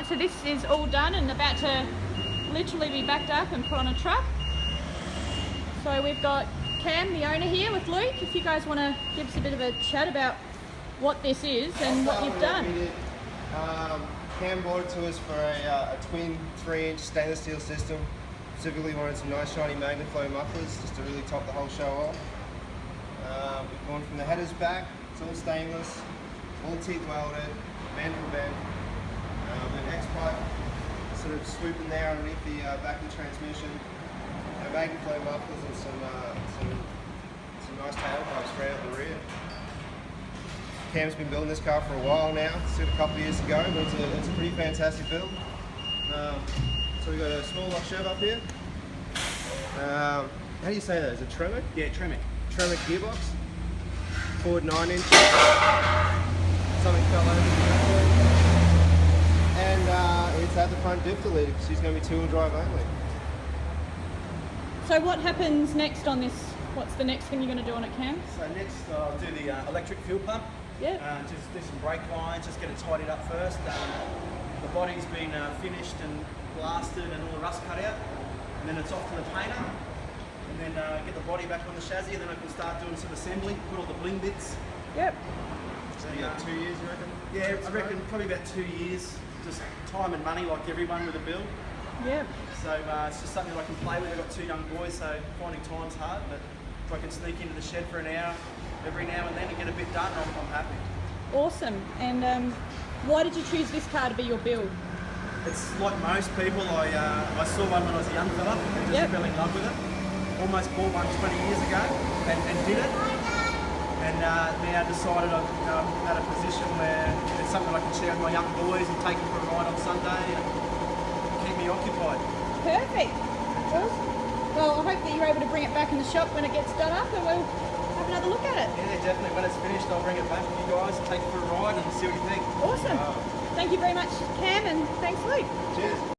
Right, so this is all done and about to literally be backed up and put on a truck. So we've got Cam, the owner, here with Luke. If you guys want to give us a bit of a chat about what this is and what you've done. Cam bought it to us for a twin 3-inch stainless steel system. Specifically wanted some nice shiny Kuluin mufflers just to really top the whole show off. We've gone from the headers back, it's all stainless, all teeth welded, mandible bent. An X-pipe sort of swooping there underneath the back of the transmission. Kuluin mufflers and some nice tailpipes straight out the rear. Cam's been building this car for a while now. Started a couple of years ago, but it's a pretty fantastic build. So we've got a small lock Chev up here. How do you say that? Is it Tremec? Yeah, Tremec. Tremec gearbox. Ford 9-inch. Something fell over. And it's at the front diff deleted because she's going to be 2-wheel drive only. So what happens next on this? What's the next thing you're going to do on it, Cam? So next I'll do the electric fuel pump. Yeah. Just do some brake lines, just get it tidied up first. The body's been finished and blasted and all the rust cut out. And then it's off to the painter. And then get the body back on the chassis, and then I can start doing some assembly, put all the bling bits. Yep. So you got 2 years, you reckon? Yeah, I reckon probably about 2 years. Just time and money like everyone with a build. Yep. So it's just something that I can play with. I've got 2 young boys, so finding time's hard, but if I can sneak into the shed for an hour every now and then and get a bit done, I'm happy. Awesome. And why did you choose this car to be your build? It's like most people, I saw one when I was a young fella and just fell in love with it. Almost bought one 20 years ago and did it. And now decided I'm at a position where it's something I can share with my young boys and take them for a ride on Sunday and keep me occupied. Perfect. Awesome. Well, I hope that you're able to bring it back in the shop when it gets done up and we'll have another look at it. Yeah, definitely. When it's finished, I'll bring it back with you guys and take it for a ride and see what you think. Awesome. Thank you very much, Cam, and thanks, Luke. Cheers.